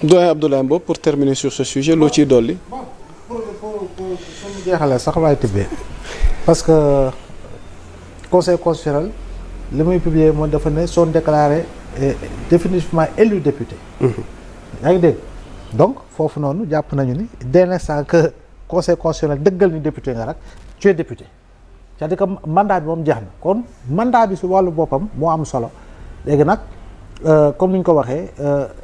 doyen Abdoulaye Mbop pour terminer sur ce sujet loo ciy dolli. pour suñu jeexalee sax laay tibbee parce que conseil constitutionnel li muy publier mooy dafa ne sont déclarés définitivement élus députés. yaa ngi dégg donc foofu noonu jàpp nañu ni dès l'instant que conseil constitutionnel dëggal ni député nga rek tu es député c'est-à-dire que mandat bi moom jeex na kon mandat bi si wàllu boppam moo am solo léegi nag comme ni ñu ko waxee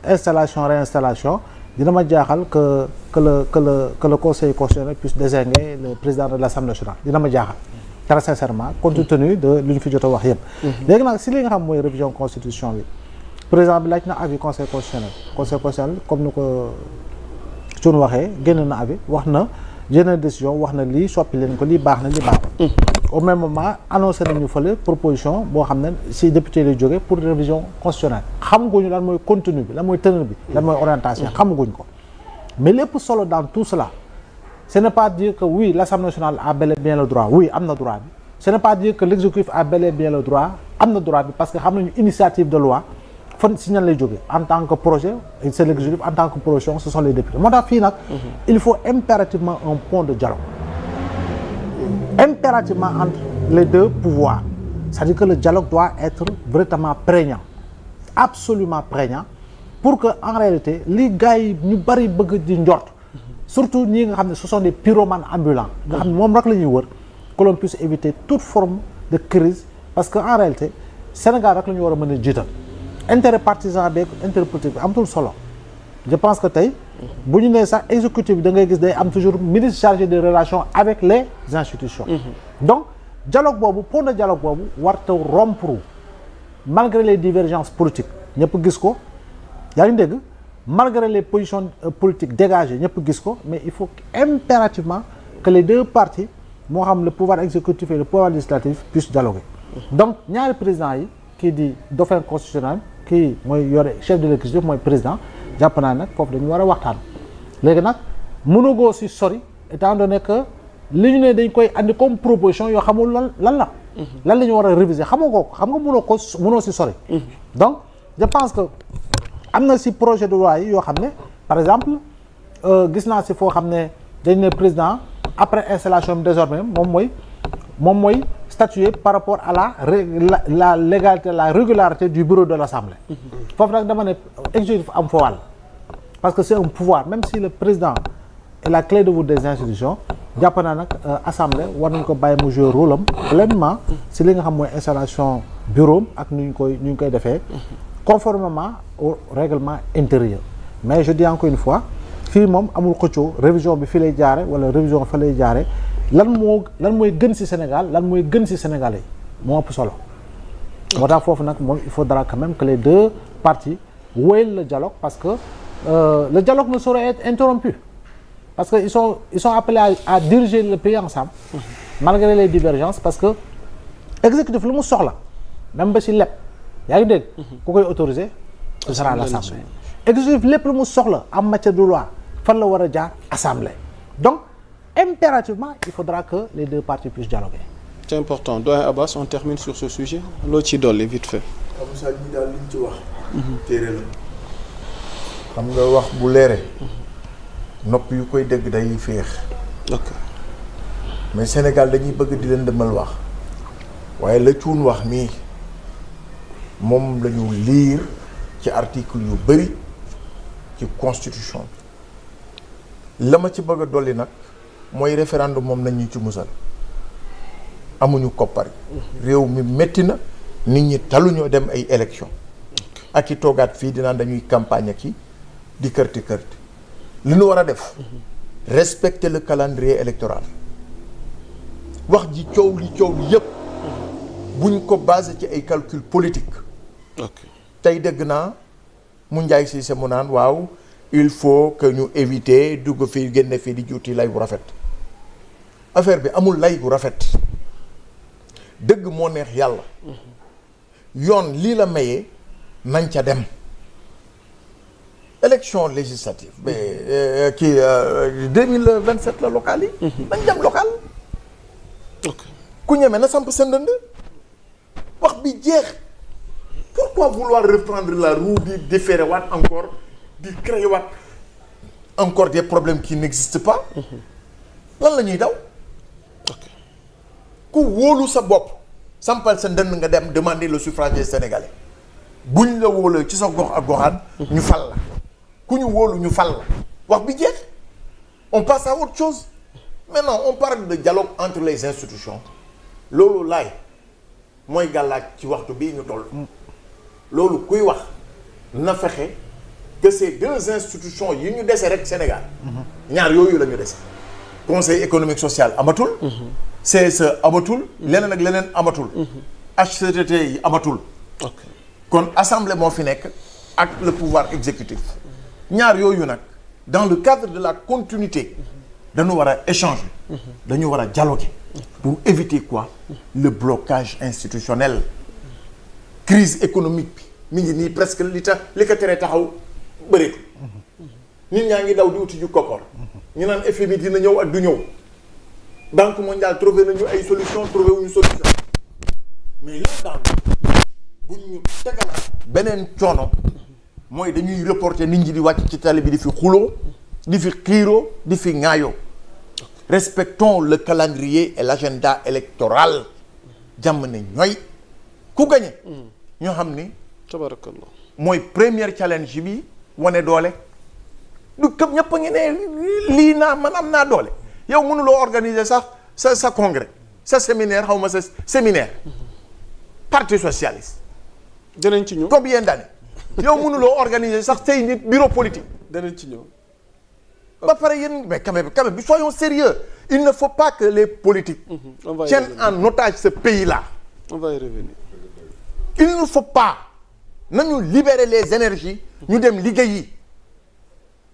installation réinstallation dina ma jaaxal que le conseil constitutionnel puisse désigner le président de l'Assemblée nationale dina ma jaaxal très sincèrement compte tenu de lu ñu fi jot a wax yëpp. léegi nag si li nga xam mooy révision constitution bi président bi laaj na avis conseil constitutionnel comme ni ko suñu waxee génn na avis wax na jël décision wax na lii soppi leen ko lii baax na lii baaxul. au même moment annoncé nañu fële proposition boo xam ne si député lay jógee pour révision constitutionnelle xamaguñu lan mooy contenu bi lan mooy teneur bi lan mooy orientation xamaguñ ko mais lépp solo dans tout cela ce n'est pas dire que oui l'Assemblée nationale a bel et bien le droit oui am na droit bi ce n'est pas dire que l'exécutif a bel et bien le droit am na droit bi parce que xam nañu initiative de loi fan si ñan lay jógee en tant que projet c'est l'exécutif en tant que proposition ce sont les députés moo tax fii nag il faut impérativement un pont de dialogue impérativement entre les deux pouvoirs c'est-à-dire que le dialogue doit être véritablement prégnant absolument prégnant pour que en réalité li gars yi ñu bari bëgg di njort surtout ñi nga xam ne ce sont des pyromanes ambulants nga xam ne moom rek la ñuy wër que l'on puisse éviter toute forme de crise parce que en réalité Sénégal rek la ñu war a mën a jiital intérêt partisan beeg intérêt politique bi amatul solo je pense que tey bu ñu nee sax exécutif bi da ngay gis day am toujours ministre chargé des relations avec les institutions. Donc dialogue boobu pont de dialogue boobu warta rompre malgré les divergences politiques ñëpp gis ko yaa ngi dégg malgré les positions politiques dégagées ñëpp gis ko mais il faut impérativement que les deux parties moo xam le pouvoir exécutif et le pouvoir législatif puissent dialoguer. Donc ñaari président yi kii di dauphin constitutionnel kii mooy yore chef de l'exécutif mooy président jàpp naa nag foofu dañu war a waxtaan léegi nag mënugoo si sori étant donné que li ñu ne dañ koy andi comme proposition yoo xamul lan la lan la ñu war a réviser xamoo ko xam nga mënoo si sori donc je pense que am na si projet de loi yi yoo xam ne par exemple gis naa si foo xam ne dañ ne président après installation bi désormais moom mooy statuer par rapport à la légalité la régularité du bureau de l'Assemblée foofu nag dama ne exécutif am fa wàll parce que c'est un pouvoir même si le président est la clé de voûte des institutions jàpp naa nag assemblée war nañ ko bàyyi mu jouer rôle am pleinement si li nga xam mooy installation bureau ak nu ñu koy defee conformément au règlement intérieur mais je dis encore une fois fii moom amul xëccoo révision bi fii lay jaare wala révision fa lay jaare lan mooy gën ci Sénégal lan mooy gën ci Sénégalais yi moo ëpp solo moo tax foofu nag moom il faudra quand même que les deux parties wéyal le dialogue parce que le dialogue ne saurait être interrompu parce que ils sont appelés à diriger le pays ensemble malgré les divergences parce que exécutif lu mu soxla même ba ci lépp yaa ngi dégg ku koy autoriser ce sera l'Assemblée exécutif lépp lu mu soxla en matière de loi fan la war a jaar Assemblée donc impérativement il faudra que les deux parties puissent dialoguer. C'est important doyen Abass on termine sur ce sujet loo ci dolli vite fait. xam nga ñi daal liñ ci wax. téere la. xam nga wax bu leere nopp yu koy dégg day féex. ok mais Sénégal dañuy bëgg di leen demal wax waaye la cuun wax nii moom la ñu liir ci article yu bëri ci constitution bi la ma ci bëgg a dolli nag mooy référendum moom nañ ñu ci musal amuñu koppar réew mi métti na nit ñi taluñoo dem ay élection ak i toogaat fii dinaan dañuy campagne ak i di kërti li ñu war a def respecter le calendrier électoral wax ji coow li yëpp buñ ko basé ci ay calcul politique tey dégg naa mu njaay si se mu naan waaw il faut que ñu éviter dugg fii génne fii di juuti lay bu rafet affaire bi amul lay bu rafet dëgg moo neex yàlla yoon lii la mayee nañ ca dem élection législative mais kii 2027 la local yi nañ dem local ku ñeme na samp sa ndënd wax bi jeex pourquoi vouloir reprendre la roue di différer waat encore di créer waat encore des problèmes qui n'existent pas. lan la ñuy daw. ku wóolu sa bopp sampal sa ndënd nga dem demander le suffrage des Sénégalais buñ la wóoloo ci sa gox ak goxaan ñu fal la ku ñu wóolu ñu fal la wax bi jeex on passe à autre chose. Maintenant on parle de dialogue entre les institutions loolu laay mooy gàllaaj ci waxtu bii ñu toll loolu kuy wax na fexe que ces deux institutions yi ñu dese rek Sénégal ñaar yooyu la ñu dese conseil économique social amatul CSE amatul leneen ak leneen amatul HCCT yi amatul kon assemblée moo fi nekk ak le pouvoir exécutif ñaar yooyu nag dans le cadre de la continuité dañu war a échanger dañu war a dialoguer pour éviter quoi le blocage institutionnel crise économique bi mi ngi nii presque li ko tere taxaw bëreetu nit ñaa ngi daw di uti ju kokkoor ñu naan FMI dina ñëw ak du ñëw Banque mondiale trouvé nañu ay solution trouvé wuñu solution mais là daal bu ñu tegalaat beneen coono mooy dañuy reporter nit ñi di wàcc ci tali bi di fi xuloo di fi xiiroo di fi ŋaayoo respectons le calendrier et l'agenda électoral jàmm ne ñooy ku gañe ñoo xam ni tabarakallah mooy première challenge bi wane doole du këpp ñëpp a ngi ne lii naa man am naa doole yow mënuloo organiser sax sa congrès sa séminaire xaw ma sa séminaire parti socialiste danañ ci ñëw combien d'années yow mënuloo organiser sax tey nit bureau politique danañ ci ñëw ba pare yéen mais quand même soyons sérieux il ne faut pas que les politiques tiennent en otage ce pays-là. On va y revenir. Il ne faut pas nañu libérer les énergies ñu dem liggéeyi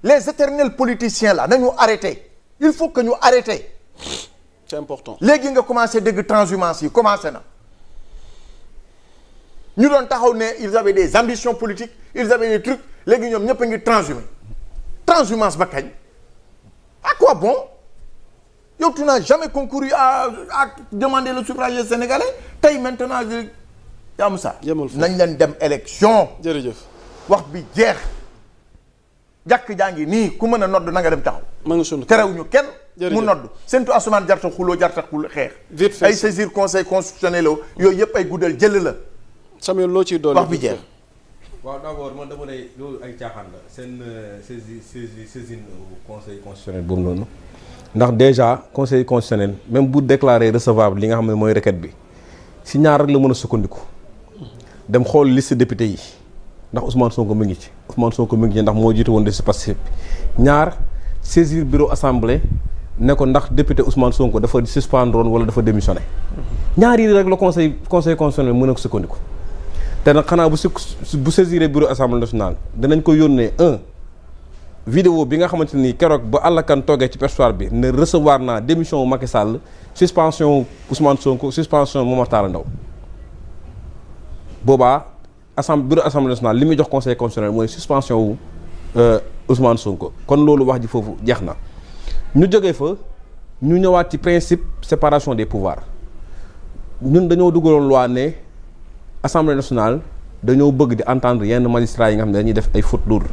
les éternels politiciens là nañu arrêter il faut que ñu arrêter. C'est important. léegi nga commencé dégg transhumance yi commencé na ñu doon taxaw ne ils avaient des ambitions politiques ils avaient des trucs léegi ñoom ñëpp a ngi transhumance ba kañ. À quoi bon? Yow tu n'as jamais concouru à demander le suffrage des Sénégalais tey maintenant yam sa nañ leen dem élection. jërëjëf wax bi jeex jàkk jaa ngi nii ku mën a nodd na nga dem taxaw. ma nga sunu terewuñu kenn. mu nodd sentu asumaan jarta xuloo jarta xeex. vite fait ay saisir conseil constitutionnel yooyu yëpp ay guddal jël la. Samuel loo ciy doole wax bi jeex. waaw d'abord man dama ne loolu ay caaxaan la seen saisine conseil constitutionnel boobu noonu ndax déjà conseil constitutionnel même bu déclaré recevable li nga xam ne mooy requête bi si ñaar rek la mën a sukkandiku dem xool liste député yi ndax Ousmane Sonko mu ngi ci ndax moo jiite woon de si Pastef bi ñaar saisir bureau assemblée ne ko ndax député Ousmane Sonko dafa suspendre woon wala dafa démissionné ñaar yi rek la conseil constitutionnel mën a sukkandiku. te nag xanaa bu saisiré bureau assemblée nationale danañ ko yónnee vidéo bi nga xamante ni keroog ba àllakan toogee ci perchoir bi ne recevoir naa démission Macky Sall suspension Ousmane Sonko suspension Momar Talla Ndao boobaa bureau assemblée nationale li muy jox conseil constitutionnel mooy suspension wu Ousmane Sonko kon loolu wax ji foofu jeex na ñu jógee fa ñu ñëwaat ci principe séparation des pouvoirs ñun dañoo dugaloon loi ne Assemblée nationale dañoo bëgg di entendre yenn magistrats yi nga xam ne dañuy def ay fautes lourdes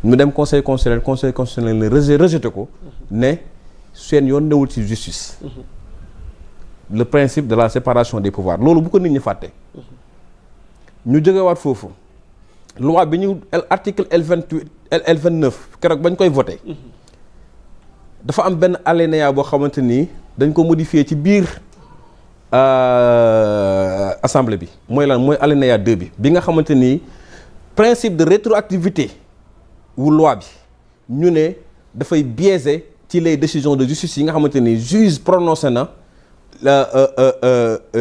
ñu dem conseil constitutionnel ne rejeté ko ne seen yoon newul ci justice le principe de la séparation des pouvoirs loolu bu ko nit ñi fàtte ñu jógewaat foofu loi bi ñu article L28 L29 keroog bañ koy voté dafa am benn alinéa boo xamante ni dañ ko modifié ci biir assemblée bi mooy lan mooy alinéa 2 bi nga xamante ni principe de rétroactivité wu loi bi ñu ne dafay biaisé ci les décisions de justice yi nga xamante ni juge prononcé na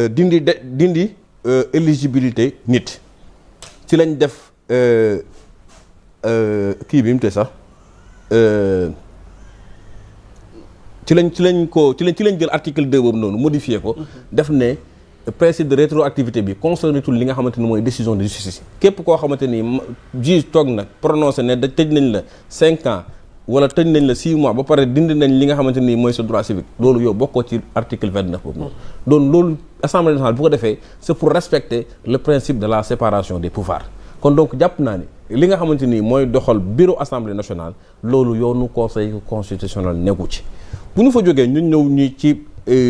dindi éligibilité nit ci lañ def kii bi mu te sax ci lañ jël article 2 boobu noonu modifié ko def ne principe de rétroactivité bi concerné tul li nga xamante ni mooy décision de justice képp koo xamante ni juge toog nag prononcé ne da tëj nañ la 5 ans wala tëj nañ la 6 mois ba pare dindi nañ li nga xamante ni mooy sa droit civique loolu yow bokkoo ci article 29 boobu noonu donc loolu assemblée nationale bu ko defee c'est pour respecter le principe de la séparation des pouvoirs kon donc jàpp naa ni li nga xamante ni mooy doxal bureau assemblée nationale loolu yoonu conseil constitutionnel nekku ci bu ñu fa jógee ñun ñëw ñi ci